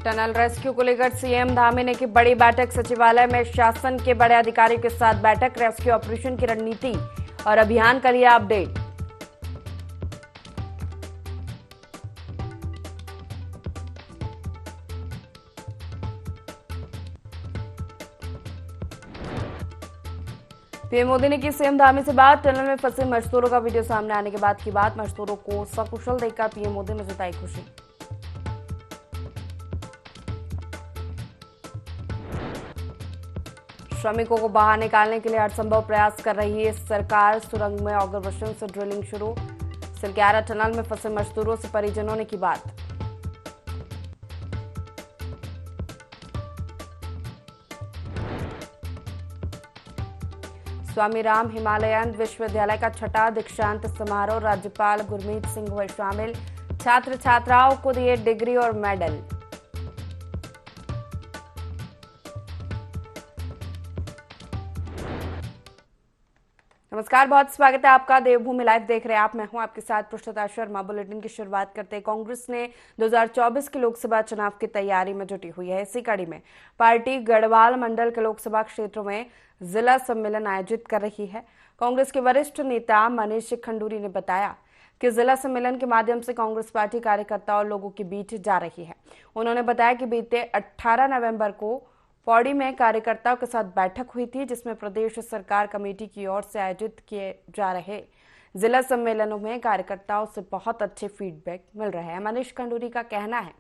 Tunnel rescue को लेकर CM Dhami ने की बड़ी बैठक। सचिवालय में शासन के बड़े अधिकारियों के साथ बैठक। रेस्क्यू ऑपरेशन की रणनीति और अभियान का लिया अपडेट। पीएम मोदी ने की सीएम धामी से बात। टनल में फंसे मजदूरों का वीडियो सामने आने के बाद की बात। मजदूरों को सकुशल देखकर पीएम मोदी ने जताई खुशी। श्रमिकों को बाहर निकालने के लिए हरसंभव प्रयास कर रही है सरकार। सुरंग में ऑगर मशीन से ड्रिलिंग शुरू। सिलक्यारा टनल में फंसे मजदूरों से परिजनों ने की बात। स्वामी राम हिमालयन विश्वविद्यालय का छठा दीक्षांत समारोह। राज्यपाल गुरमीत सिंह हुए शामिल। छात्र छात्राओं को दिए डिग्री और मेडल। नमस्कार, बहुत स्वागत है आपका। देवभूमि लाइव देख रहे हैं आप। मैं हूं आपके साथ पुष्पलता शर्मा। बुलेटिन की शुरुआत करते हैं। कांग्रेस ने 2024 के लोकसभा चुनाव की तैयारी में जुटी हुई है। इसी कड़ी में पार्टी गढ़वाल मंडल के लोकसभा क्षेत्रों में जिला सम्मेलन आयोजित कर रही है। कांग्रेस के वरिष्ठ नेता मनीष खंडूरी ने बताया कि जिला सम्मेलन के माध्यम से कांग्रेस पार्टी कार्यकर्ताओं और लोगों के बीच जा रही है। उन्होंने बताया कि बीते 18 नवंबर को पौड़ी में कार्यकर्ताओं के साथ बैठक हुई थी, जिसमें प्रदेश सरकार कमेटी की ओर से आयोजित किए जा रहे जिला सम्मेलनों में कार्यकर्ताओं से बहुत अच्छे फीडबैक मिल रहे हैं। मनीष खंडूरी का कहना है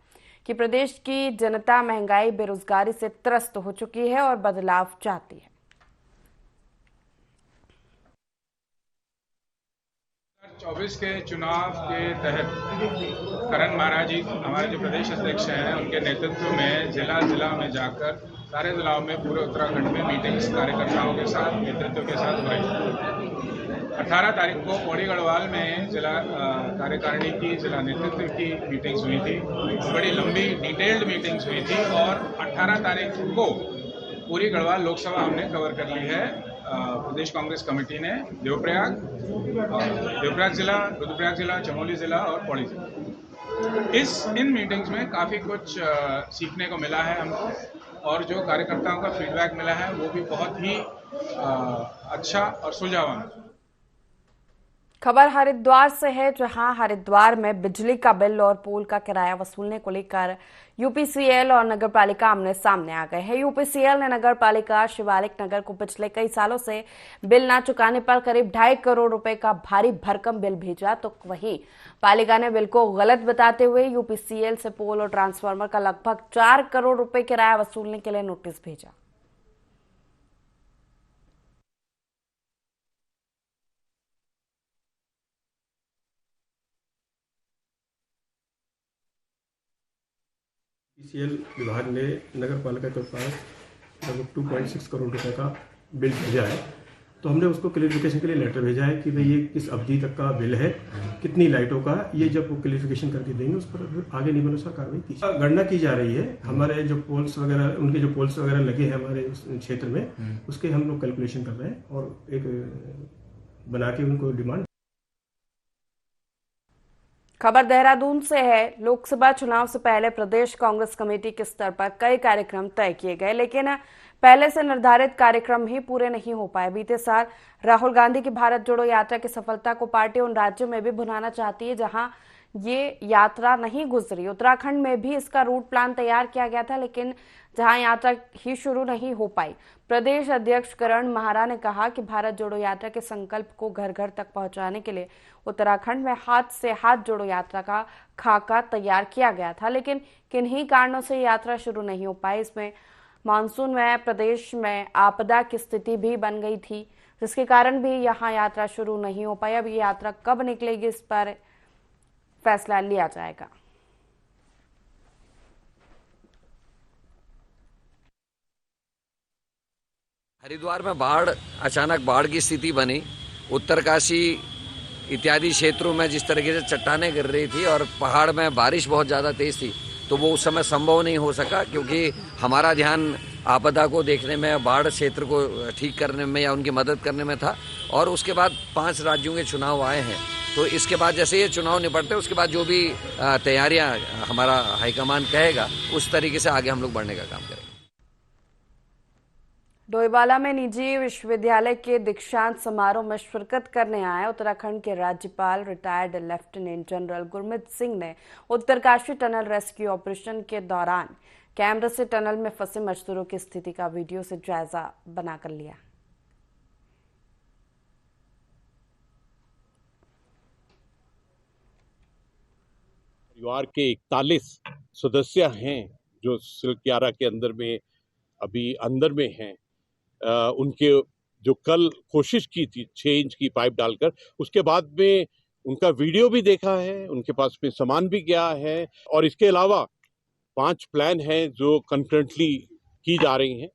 कि प्रदेश की जनता महंगाई बेरोजगारी से त्रस्त हो चुकी है और बदलाव चाहती है। 2024 के चुनाव के तहत करण महाराज जी हमारे जो प्रदेश अध्यक्ष हैं, उनके नेतृत्व में जिला में जाकर सारे जिलाओं में पूरे उत्तराखंड में मीटिंग्स कार्यकर्ताओं के साथ नेतृत्व के साथ हो रही। 18 तारीख को पौड़ी गढ़वाल में जिला कार्यकारिणी की जिला नेतृत्व की मीटिंग्स हुई थी। बड़ी लंबी डिटेल्ड मीटिंग्स हुई थी और 18 तारीख को पूरी गढ़वाल लोकसभा हमने कवर कर ली है। प्रदेश कांग्रेस कमेटी ने देवप्रयाग जिला, रुद्रप्रयाग जिला, चमोली जिला और पौड़ी जिला। इन मीटिंग्स में काफ़ी कुछ सीखने को मिला है हमको, और जो कार्यकर्ताओं का फीडबैक मिला है वो भी बहुत ही अच्छा और सुलझावान है। खबर हरिद्वार से है, जहां हरिद्वार में बिजली का बिल और पोल का किराया वसूलने को लेकर यूपीसीएल और नगरपालिका आमने सामने आ गए हैं। यूपीसीएल ने नगरपालिका शिवालिक नगर को पिछले कई सालों से बिल न चुकाने पर करीब 2.5 करोड़ रुपए का भारी भरकम बिल भेजा, तो वहीं पालिका ने बिल को गलत बताते हुए यूपीसीएल से पोल और ट्रांसफार्मर का लगभग 4 करोड़ रुपए किराया वसूलने के लिए नोटिस भेजा। यूपीसीएल विभाग ने नगर पालिका के पास लगभग 2.6 करोड़ रुपए का बिल भेजा है। तो हमने उसको क्लियरिफिकेशन के लिए लेटर भेजा है कि भाई ये किस अवधि तक का बिल है, कितनी लाइटों का। ये जब वो क्लियरिफिकेशन करके देंगे उस पर आगे नियमानुसार कार्रवाई की गणना की जा रही है। हमारे जो पोल्स वगैरह, उनके जो पोल्स वगैरह लगे हैं हमारे क्षेत्र में, उसके हम लोग कैलकुलेशन कर रहे हैं और एक बना के उनको डिमांड। खबर देहरादून से है। लोकसभा चुनाव से पहले प्रदेश कांग्रेस कमेटी के स्तर पर कई कार्यक्रम तय किए गए, लेकिन पहले से निर्धारित कार्यक्रम ही पूरे नहीं हो पाए। बीते साल राहुल गांधी की भारत जोड़ो यात्रा की सफलता को पार्टी उन राज्यों में भी भुनाना चाहती है जहां ये यात्रा नहीं गुजरी। उत्तराखंड में भी इसका रूट प्लान तैयार किया गया था, लेकिन जहां यात्रा ही शुरू नहीं हो पाई। प्रदेश अध्यक्ष करण महारा ने कहा कि भारत जोड़ो यात्रा के संकल्प को घर घर तक पहुंचाने के लिए उत्तराखंड में हाथ से हाथ जोड़ो यात्रा का खाका तैयार किया गया था, लेकिन किन्हीं कारणों से यात्रा शुरू नहीं हो पाई। इसमें मानसून में प्रदेश में आपदा की स्थिति भी बन गई थी, जिसके कारण भी यहाँ यात्रा शुरू नहीं हो पाई। अब ये यात्रा कब निकलेगी, इस पर फैसला लिया जाएगा। हरिद्वार में अचानक बाढ़ की स्थिति बनी। उत्तरकाशी इत्यादि क्षेत्रों में जिस तरीके से चट्टानें गिर रही थी और पहाड़ में बारिश बहुत ज़्यादा तेज थी, तो वो उस समय संभव नहीं हो सका, क्योंकि हमारा ध्यान आपदा को देखने में, बाढ़ क्षेत्र को ठीक करने में या उनकी मदद करने में था। और उसके बाद 5 राज्यों के चुनाव आए हैं, तो इसके बाद जैसे ये चुनाव निपटते हैं उसके बाद जो भी तैयारियां हमारा हाईकमान कहेगा उस तरीके से आगे हम लोग बढ़ने का काम करेंगे। डोईवाला में निजी विश्वविद्यालय के दीक्षांत समारोह में शिरकत करने आए उत्तराखंड के राज्यपाल retired lieutenant general Gurmeet Singh ने उत्तरकाशी टनल रेस्क्यू ऑपरेशन के दौरान कैमरे से टनल में फंसे मजदूरों की स्थिति का वीडियो से जायजा बनाकर लिया। परिवार के 41 सदस्य हैं जो सिलक्यारा के अंदर में अभी अंदर में हैं। उनके जो कल कोशिश की थी 6 इंच की पाइप डालकर, उसके बाद में उनका वीडियो भी देखा है, उनके पास में सामान भी गया है और इसके अलावा 5 प्लान हैं जो कंकरेंटली की जा रही हैं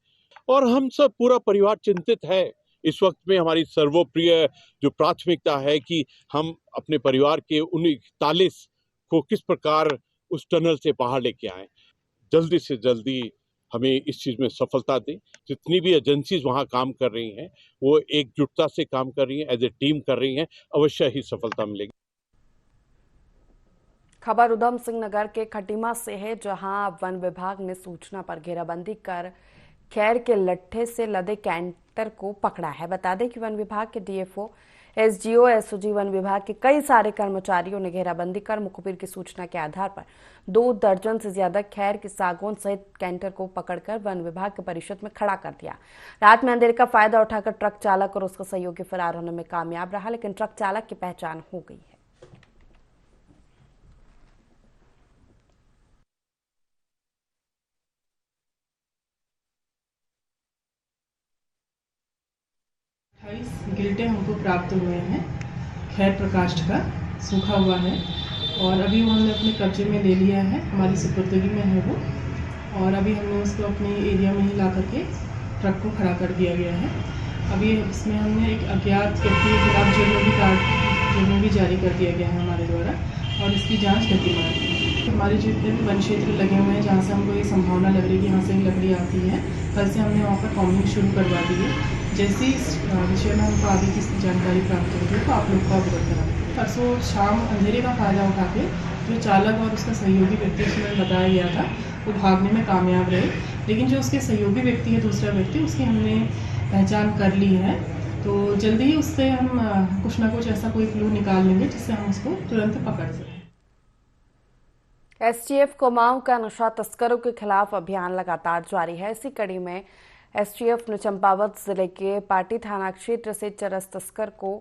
और हम सब पूरा परिवार चिंतित है। इस वक्त में हमारी सर्वोप्रिय जो प्राथमिकता है कि हम अपने परिवार के उन 41 को किस प्रकार उस टनल से बाहर लेके आए, जल्दी से जल्दी हमें इस चीज में सफलता दें। जितनी भी एजेंसीज वहां काम कर रही हैं वो एकजुटता से काम कर रही हैं, एज ए टीम कर रही हैं, अवश्य ही सफलता मिलेगी। खबर उधम सिंह नगर के खटीमा से है, जहां वन विभाग ने सूचना पर घेराबंदी कर खैर के लट्ठे से लदे कैंटर को पकड़ा है। बता दें कि वन विभाग के डीएफओ, एसडीओ, एसओजी, वन विभाग के कई सारे कर्मचारियों ने घेराबंदी कर मुखबिर की सूचना के आधार पर 2 दर्जन से ज्यादा खैर के सागौन सहित कैंटर को पकड़कर वन विभाग के परिषद में खड़ा कर दिया। रात में अंधेरे का फायदा उठाकर ट्रक चालक और उसका सहयोगी फरार होने में कामयाब रहा, लेकिन ट्रक चालक की पहचान हो गई है। गिल्टे हमको प्राप्त हुए हैं खैर प्रकाष्ठ का, सूखा हुआ है और अभी वो हमने अपने कब्जे में ले लिया है, हमारी सुपुर्दगी में है वो। और अभी हमने उसको अपने एरिया में ही ला करके ट्रक को खड़ा कर दिया गया है। अभी इसमें हमने एक अज्ञात व्यक्ति के खिलाफ जुर्म भी जारी कर दिया गया है हमारे द्वारा और इसकी जाँच गतिमान है। हमारे जितने भी वन क्षेत्र लगे हुए हैं जहाँ से हमको ये संभावना लग रही है कि यहाँ से लकड़ी आती है, कल से हमने वहाँ पर कॉम्बिंग शुरू करवा दी है। जैसे इस विषय में हमको आगे की जानकारी प्राप्त होगी तो आप लोग को अवगत कराएंगे। परसों शाम अंधेरे का फायदा उठा के जो चालक और उसका सहयोगी व्यक्ति उसमें बताया गया था वो भागने में कामयाब रहे, लेकिन जो उसके सहयोगी व्यक्ति है, दूसरा व्यक्ति, उसकी हमने पहचान कर ली है। तो जल्दी ही उससे हम कुछ ना कुछ ऐसा कोई क्लू निकाल लेंगे जिससे हम उसको तुरंत पकड़ सकें। एसटीएफ कुमाऊं का नशा तस्करों के खिलाफ अभियान लगातार जारी है। इसी कड़ी में एसटीएफ ने चंपावत जिले के पाटी थाना क्षेत्र से चरस तस्कर को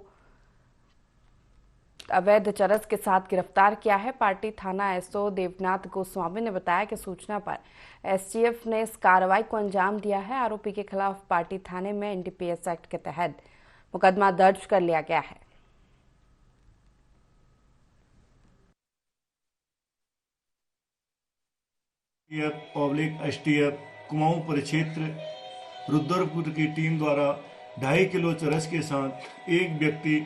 अवैध चरस के साथ गिरफ्तार किया है। पाटी थाना एसओ देवनाथ गोस्वामी ने बताया कि सूचना पर एसटीएफ ने इस कार्रवाई को अंजाम दिया है। आरोपी के खिलाफ पाटी थाने में एनडीपीएस एक्ट के तहत मुकदमा दर्ज कर लिया गया है। एसटीएफ कुमाऊं परिक्षेत्र रुद्रपुर की टीम द्वारा 2.5 किलो चरस के साथ एक व्यक्ति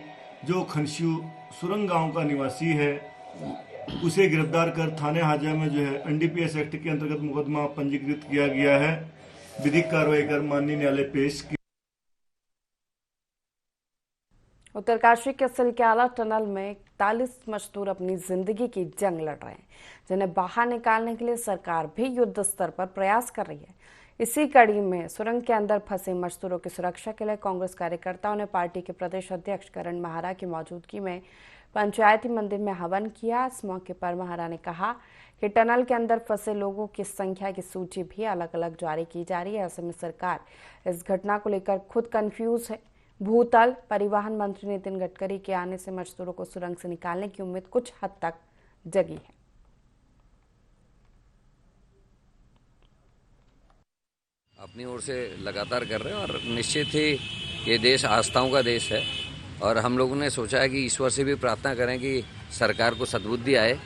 जो खनस्यू सुरंग गांव का निवासी है उसे गिरफ्तार कर थाने हाजिरा में जो है एनडीपीएस एक्ट के अंतर्गत मुकदमा पंजीकृत किया गया है। विधिक कार्रवाई कर माननीय न्यायालय पेश किया। उत्तरकाशी के सिलक्याला टनल में 41 मजदूर अपनी जिंदगी की जंग लड़ रहे हैं, जिन्हें बाहर निकालने के लिए सरकार भी युद्ध स्तर पर प्रयास कर रही है। इसी कड़ी में सुरंग के अंदर फंसे मजदूरों की सुरक्षा के लिए कांग्रेस कार्यकर्ताओं ने पार्टी के प्रदेश अध्यक्ष करण महारा की मौजूदगी में पंचायती मंदिर में हवन किया। इस मौके पर महारा ने कहा कि टनल के अंदर फंसे लोगों की संख्या की सूची भी अलग अलग जारी की जा रही है। ऐसे में सरकार इस घटना को लेकर खुद कंफ्यूज है। भूतल परिवहन मंत्री नितिन गडकरी के आने से मजदूरों को सुरंग से निकालने की उम्मीद कुछ हद तक जगी है। अपनी ओर से लगातार कर रहे हैं और निश्चित ही ये देश आस्थाओं का देश है और हम लोगों ने सोचा है कि ईश्वर से भी प्रार्थना करें कि सरकार को सद्बुद्धि आए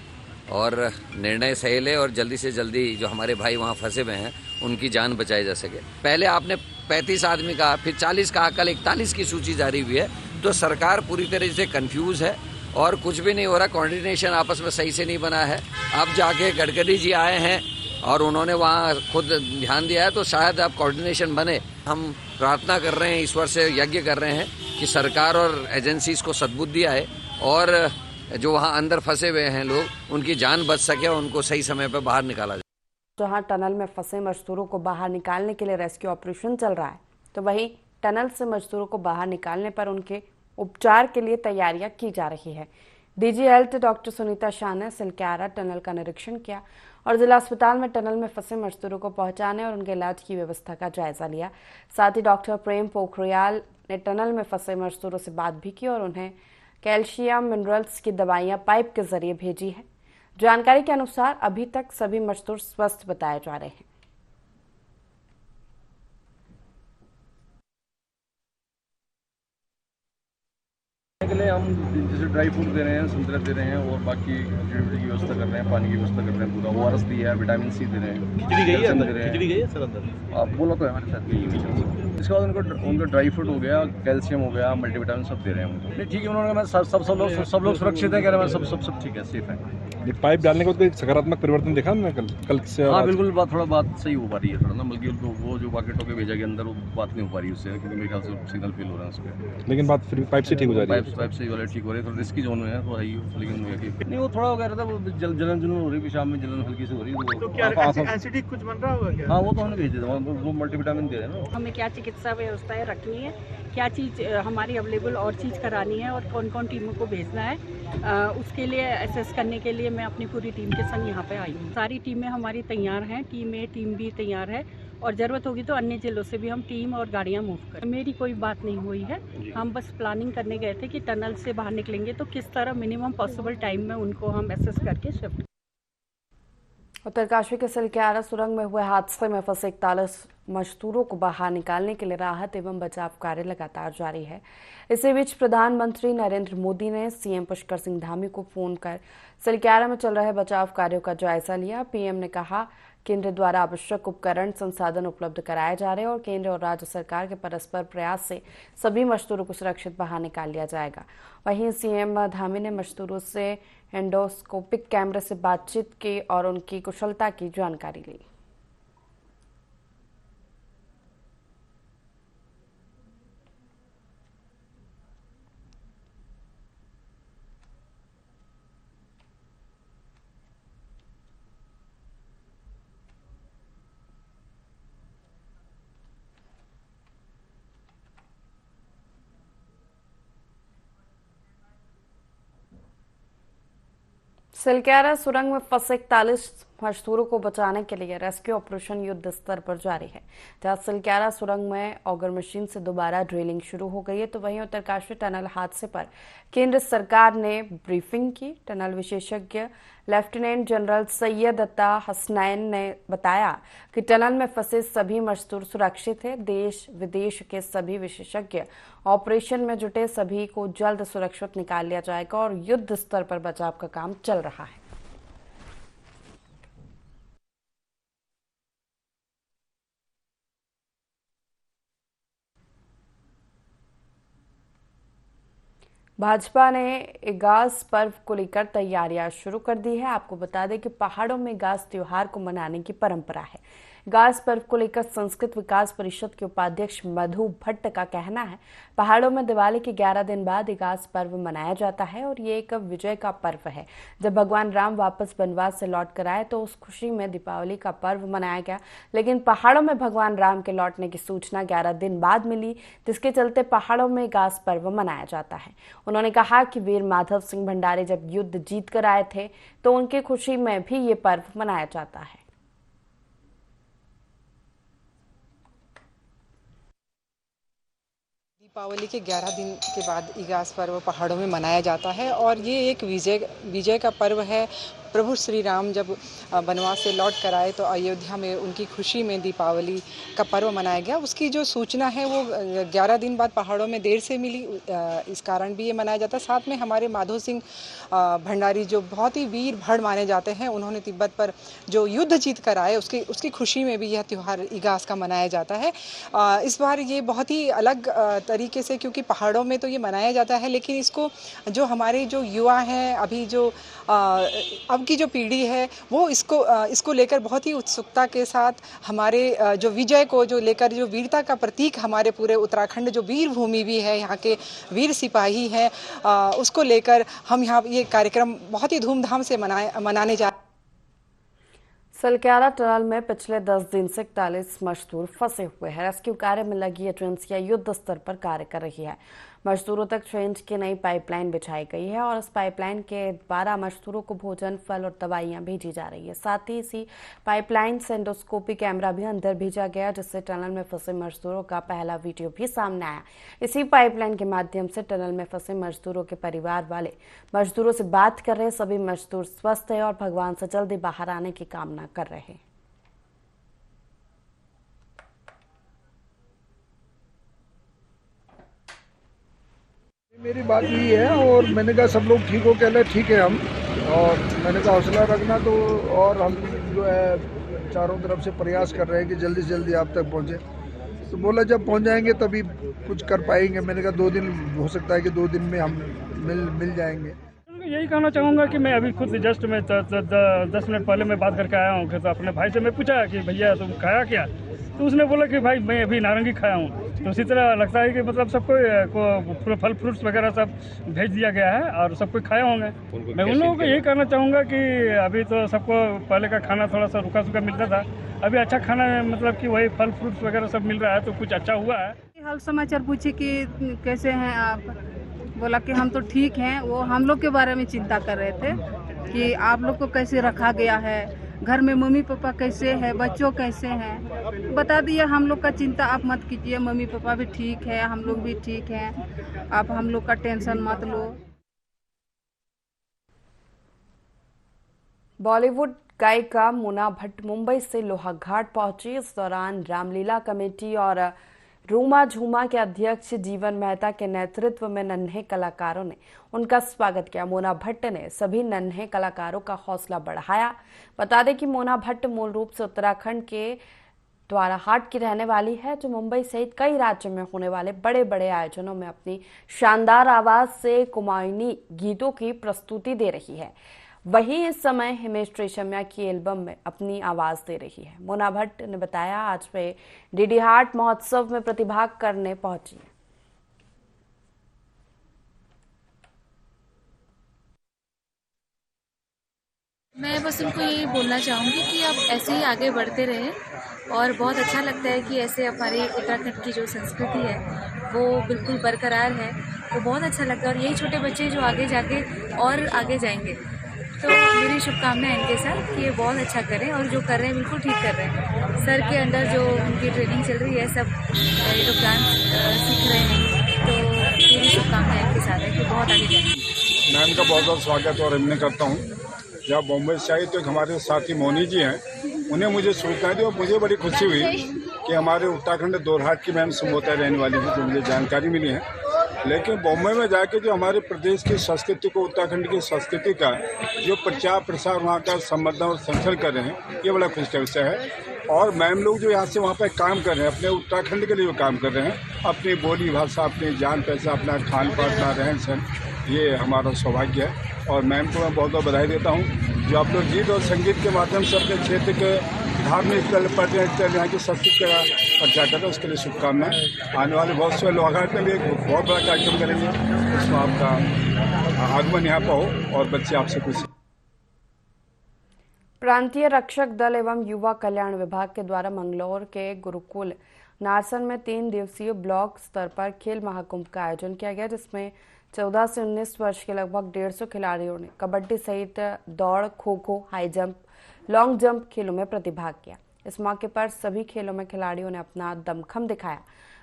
और निर्णय सही ले और जल्दी से जल्दी जो हमारे भाई वहाँ फंसे हुए हैं उनकी जान बचाई जा सके। पहले आपने 35 आदमी कहा, फिर 40 कहा, कल 41 की सूची जारी हुई है। तो सरकार पूरी तरह से कंफ्यूज है और कुछ भी नहीं हो रहा, कोऑर्डिनेशन आपस में सही से नहीं बना है। अब जाके गडकरी जी आए हैं और उन्होंने वहाँ खुद ध्यान दिया है, तो शायद अब कोऑर्डिनेशन बने। हम प्रार्थना कर रहे हैं, ईश्वर से यज्ञ कर रहे हैं कि सरकार और एजेंसीज को सद्बुद्धि आए और जो वहाँ अंदर फंसे हुए हैं लोग, उनकी जान बच सके और उनको सही समय पर बाहर निकाला जाए। जहां टनल में फंसे मजदूरों को बाहर निकालने के लिए रेस्क्यू ऑपरेशन चल रहा है, तो वहीं टनल से मजदूरों को बाहर निकालने पर उनके उपचार के लिए तैयारियां की जा रही है। DG health doctor Sunita Shah ने सिलक्यारा टनल का निरीक्षण किया और जिला अस्पताल में टनल में फंसे मजदूरों को पहुंचाने और उनके इलाज की व्यवस्था का जायजा लिया। साथ ही डॉक्टर प्रेम पोखरियाल ने टनल में फंसे मजदूरों से बात भी की और उन्हें कैल्शियम मिनरल्स की दवाइयां पाइप के जरिए भेजी है। जानकारी के अनुसार अभी तक सभी मजदूर स्वस्थ बताए जा रहे हैं। के लिए हम जैसे ड्राई फ्रूट दे रहे हैं, संतरे दे रहे हैं और बाकी जड़ी की व्यवस्था कर रहे हैं, पानी की व्यवस्था कर रहे हैं, पूरा ORS भी है, विटामिन C दे रहे हैं। खिचड़ी गई है अंदर, खिचड़ी गई है सर अंदर, आप बोला तो है हमारे साथ। इसके बाद उनका ड्राई फ्रूट हो गया, कैल्शियम हो गया, मल्टीविटामिन सब दे रहे हैं उनको। नहीं ठीक है, उन्होंने सब लोग सुरक्षित है, कह रहे हैं सब ठीक है, सेफ है। ये पाइप डालने के बाद कोई सकारात्मक परिवर्तन देखा ना कल से? हाँ बिल्कुल, थोड़ा बात सही हो पा रही है थोड़ा ना, बल्कि उनको वो जो बाकेट होकर भेजा गया अंदर, वो बात नहीं हो पा रही उससे, क्योंकि मेरे ख्याल से सिग्नल फेल हो रहा है उस पर। लेकिन बात फिर पाइप से ठीक हो जा रही है? पाइप से वाले ठीक हो रहे हैं, थोड़ा रिस्की जोन में है तो है ही, लेकिन नहीं वो थोड़ा कह रहा था वो जलन जुलन हो रही है, पेशाब में जलन हल्की से हो रही है। तो क्या एसिडिक कुछ बन रहा होगा क्या? हाँ वो तो हमने भेज दिया, वो मल्टीविटामिन दे रहे हैं ना। हमें क्या चिकित्सा व्यवस्थाएं रखनी है, क्या चीज़ हमारी अवेलेबल और चीज़ करानी है और कौन कौन टीमों को भेजना है, उसके लिए असेस करने के लिए मैं अपनी पूरी टीम के संग यहाँ पे आई हूँ। सारी टीमें हमारी तैयार हैं, टीम भी तैयार है और ज़रूरत होगी तो अन्य जिलों से भी हम टीम और गाड़ियाँ मूव करें। मेरी कोई बात नहीं हुई है, हम बस प्लानिंग करने गए थे कि टनल से बाहर निकलेंगे तो किस तरह मिनिमम पॉसिबल टाइम में उनको हम असेस करके शिफ्ट। उत्तरकाशी के सिलक्यारा सुरंग में हुए हादसे में फंसे 41 मजदूरों को बाहर निकालने के लिए राहत एवं बचाव कार्य लगातार जारी है। इसी बीच प्रधानमंत्री नरेंद्र मोदी ने सीएम पुष्कर सिंह धामी को फोन कर सिलक्यारा में चल रहे बचाव कार्यों का जायजा लिया। पीएम ने कहा केंद्र द्वारा आवश्यक उपकरण संसाधन उपलब्ध कराए जा रहे हैं और केंद्र और राज्य सरकार के परस्पर प्रयास से सभी मजदूरों को सुरक्षित बाहर निकाल लिया जाएगा। वहीं सीएम धामी ने मजदूरों से एंडोस्कोपिक कैमरे से बातचीत की और उनकी कुशलता की जानकारी ली। सिलक्यारा सुरंग में फंसे 41 मजदूरों को बचाने के लिए रेस्क्यू ऑपरेशन युद्ध स्तर पर जारी है। जहां सिलक्यारा सुरंग में ऑगर मशीन से दोबारा ड्रिलिंग शुरू हो गई है, तो वहीं उत्तरकाशी टनल हादसे पर केंद्र सरकार ने ब्रीफिंग की। टनल विशेषज्ञ लेफ्टिनेंट जनरल सैयद अता हसनैन ने बताया कि टनल में फंसे सभी मजदूर सुरक्षित हैं। देश विदेश के सभी विशेषज्ञ ऑपरेशन में जुटे, सभी को जल्द सुरक्षित निकाल लिया जाएगा और युद्ध स्तर पर बचाव का काम चल रहा है। भाजपा ने इगास पर्व को लेकर तैयारियां शुरू कर दी है। आपको बता दें कि पहाड़ों में इगास त्योहार को मनाने की परंपरा है। इगास पर्व को लेकर संस्कृत विकास परिषद के उपाध्यक्ष मधु भट्ट का कहना है, पहाड़ों में दिवाली के 11 दिन बाद इगास पर्व मनाया जाता है और ये एक विजय का पर्व है। जब भगवान राम वापस वनवास से लौट कर आए तो उस खुशी में दीपावली का पर्व मनाया गया, लेकिन पहाड़ों में भगवान राम के लौटने की सूचना 11 दिन बाद मिली, जिसके चलते पहाड़ों में इगास पर्व मनाया जाता है। उन्होंने कहा कि वीर माधव सिंह भंडारी जब युद्ध जीत कर आए थे तो उनकी खुशी में भी ये पर्व मनाया जाता है। दीपावली के 11 दिन के बाद इगास पर्व पहाड़ों में मनाया जाता है और ये एक विजय का पर्व है। प्रभु श्री राम जब वनवास से लौट कर आए तो अयोध्या में उनकी खुशी में दीपावली का पर्व मनाया गया। उसकी जो सूचना है वो 11 दिन बाद पहाड़ों में देर से मिली, इस कारण भी ये मनाया जाता है। साथ में हमारे माधव सिंह भंडारी जो बहुत ही वीर भड़ माने जाते हैं, उन्होंने तिब्बत पर जो युद्ध जीत कर आए उसकी खुशी में भी यह त्यौहार इगास का मनाया जाता है। इस बार ये बहुत ही अलग तरीके से, क्योंकि पहाड़ों में तो ये मनाया जाता है, लेकिन इसको जो हमारे जो युवा हैं अभी जो अब की जो पीढ़ी है वो इसको लेकर बहुत ही उत्सुकता के साथ हमारे जो विजय को जो लेकर, जो वीरता का प्रतीक हमारे पूरे उत्तराखंड जो वीर भूमि भी है, यहाँ के वीर सिपाही हैं, उसको लेकर हम यहाँ ये कार्यक्रम बहुत ही धूमधाम से मनाने जा। सलक्यारा टनल में पिछले 10 दिन से 41 मजदूर फंसे हुए हैं। रेस्क्यू कार्य में लगी एजेंसियां युद्ध स्तर पर कार्य कर रही है। मजदूरों तक ट्रेंच की नई पाइपलाइन बिछाई गई है और इस पाइपलाइन के द्वारा मजदूरों को भोजन, फल और दवाइयां भेजी जा रही है। साथ ही इसी पाइपलाइन से एंडोस्कोपी कैमरा भी अंदर भेजा गया, जिससे टनल में फंसे मजदूरों का पहला वीडियो भी सामने आया। इसी पाइपलाइन के माध्यम से टनल में फंसे मजदूरों के परिवार वाले मजदूरों से बात कर रहे। सभी मजदूर स्वस्थ है और भगवान से जल्दी बाहर आने की कामना कर रहे हैं। मेरी बात यही है और मैंने कहा सब लोग ठीक हो, कह रहे ठीक है हम, और मैंने कहा हौसला रखना। तो और हम जो है चारों तरफ से प्रयास कर रहे हैं कि जल्दी से जल्दी आप तक पहुंचे। तो बोला जब पहुंच जाएंगे तभी कुछ कर पाएंगे। मैंने कहा 2 दिन हो सकता है कि 2 दिन में हम मिल जाएंगे। यही कहना चाहूँगा कि मैं अभी खुद जस्ट में 10 मिनट पहले मैं बात करके आया हूँ। तो अपने भाई से मैं पूछा कि भैया तुम खाया क्या, तो उसने बोला कि भाई मैं अभी नारंगी खाया हूँ। तो उसी तरह लगता है कि मतलब सबको फल फ्रूट्स वगैरह सब भेज दिया गया है और सब कोई खाए होंगे। मैं उन लोगों को यही कहना चाहूँगा कि अभी तो सबको पहले का खाना थोड़ा सा रुका सुखा मिलता था, अभी अच्छा खाना मतलब कि वही फल फ्रूट्स वगैरह सब मिल रहा है, तो कुछ अच्छा हुआ है। हाल समाचार पूछे कि कैसे हैं आप, बोला कि हम तो ठीक हैं। वो हम लोग के बारे में चिंता कर रहे थे कि आप लोग को कैसे रखा गया है, घर में मम्मी पापा कैसे हैं, बच्चों कैसे हैं। बता दिए हम लोग का चिंता आप मत कीजिए, मम्मी पापा भी ठीक है, हम लोग भी ठीक हैं, आप हम लोग का टेंशन मत लो। बॉलीवुड गायिका मोना भट्ट मुंबई से लोहाघाट पहुंची। इस दौरान रामलीला कमेटी और रूमा झूमा के अध्यक्ष जीवन मेहता के नेतृत्व में नन्हे कलाकारों ने उनका स्वागत किया। मोना भट्ट ने सभी नन्हे कलाकारों का हौसला बढ़ाया। बता दें कि मोना भट्ट मूल रूप से उत्तराखंड के द्वाराहाट की रहने वाली है, जो मुंबई सहित कई राज्यों में होने वाले बड़े बड़े आयोजनों में अपनी शानदार आवाज से कुमाऊनी गीतों की प्रस्तुति दे रही है। वहीं इस समय हिमेश रेशमिया की एल्बम में अपनी आवाज दे रही है। मोना भट्ट ने बताया आज वे डीडी हार्ट महोत्सव में प्रतिभाग करने पहुंची। मैं बस उनको यही बोलना चाहूँगी कि आप ऐसे ही आगे बढ़ते रहें और बहुत अच्छा लगता है कि ऐसे हमारी उत्तराखंड की जो संस्कृति है वो बिल्कुल बरकरार है, वो बहुत अच्छा लगता है। और यही छोटे बच्चे जो आगे जाके और आगे जाएंगे, तो मेरी शुभकामनाएं इनके साथ कि ये बहुत अच्छा करें और जो कर रहे हैं बिल्कुल ठीक कर रहे हैं। सर के अंदर जो उनकी ट्रेनिंग चल रही है, सब ये लोग डांस सीख रहे हैं, तो मेरी शुभकामनाएं इनके साथ है कि बहुत आगे जाएंगे। मैं इनका बहुत बहुत स्वागत और अभिनंदन करता हूँ। जब बॉम्बे से आई तो एक हमारे साथी मोनी जी हैं, उन्हें मुझे शुभकामनाएं दी और मुझे बड़ी खुशी हुई कि हमारे उत्तराखंड दोरहाट की मैम सुमोता रहने वाली थी, जो मुझे जानकारी मिली है। लेकिन बॉम्बे में जाके जो हमारे प्रदेश की संस्कृति को, उत्तराखंड की संस्कृति का जो प्रचार प्रसार, वहाँ का संवर्धन और संरक्षण कर रहे हैं, ये बड़ा खुशी का विषय है। और मैम लोग जो यहाँ से वहाँ पर काम कर रहे हैं, अपने उत्तराखंड के लिए काम कर रहे हैं, अपनी बोली भाषा, अपनी जान पहचान, अपना खान पान, अपना रहन सहन, ये हमारा सौभाग्य है। और मैम को मैं बहुत बहुत बधाई देता हूँ, जो आप लोग गीत और संगीत के माध्यम से अपने क्षेत्र के धार्मिक स्थल, पर्यटन स्थल, यहाँ की संस्कृति का प्रचार करते हैं, उसके लिए शुभकामनाएं। आने वाले बहुत से लोहाघाट में भी एक बहुत बड़ा कार्यक्रम करेंगे, उसमें आपका आगमन यहाँ पर हो और बच्चे आपसे कुछ। प्रांतीय रक्षक दल एवं युवा कल्याण विभाग के द्वारा मंगलौर के गुरुकुल नारसन में 3 दिवसीय ब्लॉक स्तर पर खेल महाकुंभ का आयोजन किया गया, जिसमें 14 से 19 वर्ष के लगभग 150 खिलाड़ियों ने कबड्डी सहित दौड़, kho kho, high jump, long jump खेलों में प्रतिभाग किया। इस मौके पर सभी खेलों में खिलाड़ियों ने अपना दमखम दिखाया।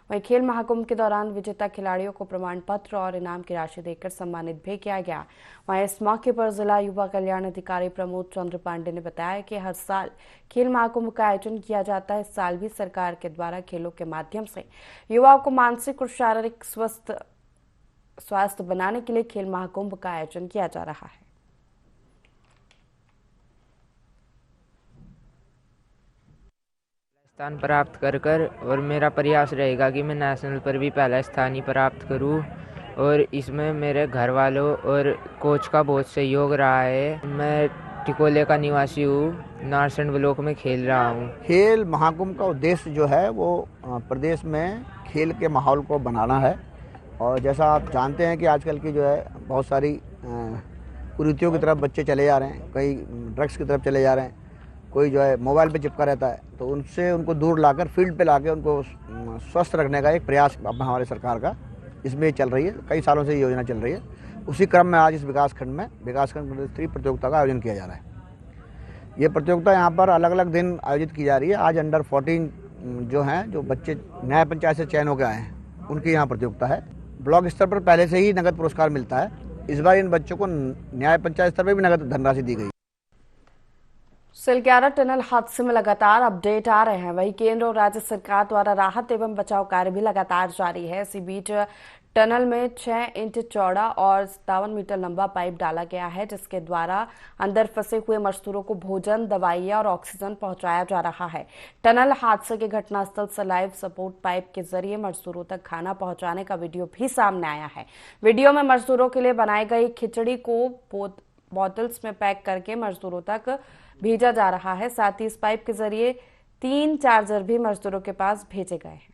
वहीं खेल महाकुंभ के दौरान विजेता खिलाड़ियों को प्रमाण पत्र और इनाम की राशि देकर सम्मानित भी किया गया। वहीं इस मौके पर जिला युवा कल्याण अधिकारी प्रमोद चंद्र पांडे ने बताया कि हर साल खेल महाकुंभ का आयोजन किया जाता है। इस साल भी सरकार के द्वारा खेलों के माध्यम से युवाओं को मानसिक और शारीरिक स्वास्थ्य बनाने के लिए खेल महाकुंभ का आयोजन किया जा रहा है। स्थान प्राप्त कर और मेरा प्रयास रहेगा कि मैं नेशनल पर भी पहला स्थान ही प्राप्त करूं। और इसमें मेरे घर वालों और कोच का बहुत सहयोग रहा है। मैं टिकोले का निवासी हूँ, नारसंड ब्लॉक में खेल रहा हूँ। खेल महाकुंभ का उद्देश्य जो है वो प्रदेश में खेल के माहौल को बनाना है। और जैसा आप जानते हैं कि आजकल की जो है बहुत सारी कुरीतियों की तरफ बच्चे चले जा रहे हैं, कई ड्रग्स की तरफ चले जा रहे हैं, कोई जो है मोबाइल पे चिपका रहता है, तो उनसे उनको दूर लाकर फील्ड पे लाकर उनको स्वस्थ रखने का एक प्रयास हमारे सरकार का इसमें चल रही है। कई सालों से ये योजना चल रही है। उसी क्रम में आज इस विकासखंड स्तरीय प्रतियोगिता का आयोजन किया जा रहा है। ये प्रतियोगिता यहाँ पर अलग अलग दिन आयोजित की जा रही है। आज अंडर 14 जो हैं, जो बच्चे न्याय पंचायत से चयन होकर आए हैं, उनकी यहाँ प्रतियोगिता है। ब्लॉक स्तर पर पहले से ही नगद पुरस्कार मिलता है। इस बार इन बच्चों को न्याय पंचायत स्तर पर भी नगद धनराशि दी गई। सिलक्यारा टनल हादसे में लगातार अपडेट आ रहे हैं। वहीं केंद्र और राज्य सरकार द्वारा राहत एवं बचाव कार्य भी लगातार जारी है। इसी बीच टनल में 6 इंच चौड़ा और 57 मीटर लंबा पाइप डाला गया है, जिसके द्वारा अंदर फंसे हुए मजदूरों को भोजन, दवाइयां और ऑक्सीजन पहुंचाया जा रहा है। टनल हादसे के घटनास्थल से लाइव सपोर्ट पाइप के जरिए मजदूरों तक खाना पहुंचाने का वीडियो भी सामने आया है। वीडियो में मजदूरों के लिए बनाई गई खिचड़ी को बोतल्स में पैक करके मजदूरों तक भेजा जा रहा है। साथ ही इस पाइप के जरिए 3 चार्जर भी मजदूरों के पास भेजे गए हैं।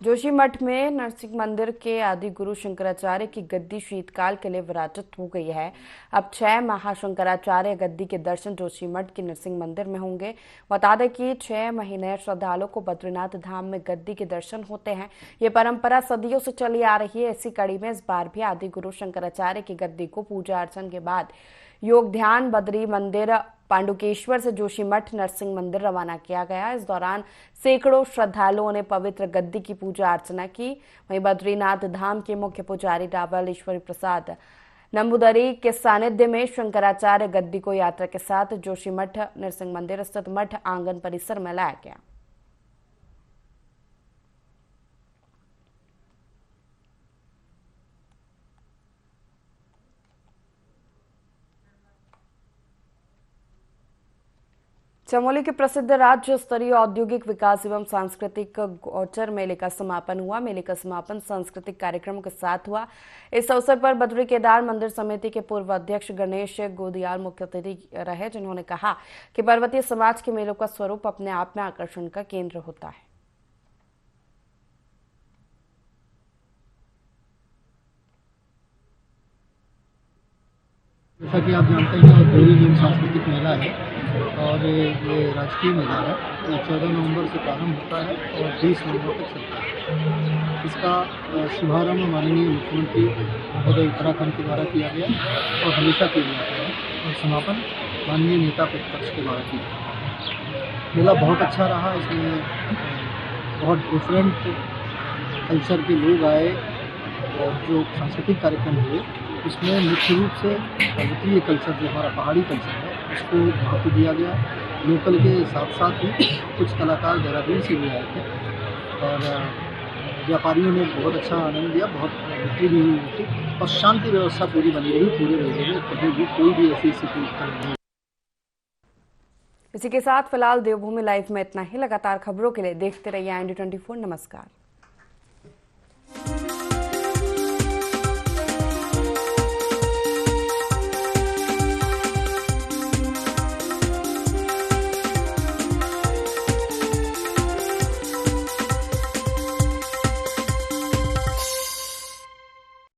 जोशीमठ में नरसिंह मंदिर के आदि गुरु शंकराचार्य की गद्दी शीतकाल के लिए विराजित हो गई है। अब 6 महाशंकराचार्य गद्दी के दर्शन जोशीमठ के नरसिंह मंदिर में होंगे। बता दें कि 6 महीने श्रद्धालुओं को बद्रीनाथ धाम में गद्दी के दर्शन होते हैं। ये परंपरा सदियों से चली आ रही है। इसी कड़ी में इस बार भी आदि गुरु शंकराचार्य की गद्दी को पूजा अर्चन के बाद योग ध्यान बद्री मंदिर पांडुकेश्वर से जोशीमठ नरसिंह मंदिर रवाना किया गया। इस दौरान सैकड़ों श्रद्धालुओं ने पवित्र गद्दी की पूजा अर्चना की। वहीं बद्रीनाथ धाम के मुख्य पुजारी रावल ईश्वरी प्रसाद नंबूदरी के सानिध्य में शंकराचार्य गद्दी को यात्रा के साथ जोशीमठ नरसिंह मंदिर स्थित मठ आंगन परिसर में लाया गया। चमोली के प्रसिद्ध राज्य स्तरीय औद्योगिक विकास एवं सांस्कृतिक गोचर मेले का समापन हुआ। मेले का समापन सांस्कृतिक कार्यक्रमों के साथ हुआ। इस अवसर पर बद्री केदार मंदिर समिति के पूर्व अध्यक्ष गणेश गोदियाल मुख्य अतिथि रहे, जिन्होंने कहा कि पर्वतीय समाज के मेलों का स्वरूप अपने आप में आकर्षण का केंद्र होता है। जैसा कि आप जानते हैं, औद्योगिक सांस्कृतिक मेला है और ये राजकीय मेला है। ये 14 नवंबर से प्रारंभ होता है और 20 नवंबर तक चलता है। इसका शुभारंभ माननीय मुख्यमंत्री महोदय उत्तराखंड के द्वारा किया गया और हमेशा किया जाता है, और समापन माननीय नेता प्रतिपक्ष के द्वारा किया गया। मेला बहुत अच्छा रहा। इसमें बहुत डिफरेंट कल्चर के लोग आए और जो सांस्कृतिक कार्यक्रम हुए इसमें मुख्य रूप से पर्वतीय कल्चर, जो हमारा पहाड़ी कल्चर है, उसको महत्व दिया गया। लोकल के साथ साथ ही कुछ कलाकार देहरादून से भी आए थे और व्यापारियों ने बहुत अच्छा आनंद लिया। बहुत बिक्री भी हुई थी और शांति व्यवस्था पूरी बनी रही पूरे मेले में। कभी भी कोई भी ऐसी स्थिति नहीं। इसी के साथ फिलहाल देवभूमि लाइव में इतना ही। लगातार खबरों के लिए देखते रहिए IND24। नमस्कार।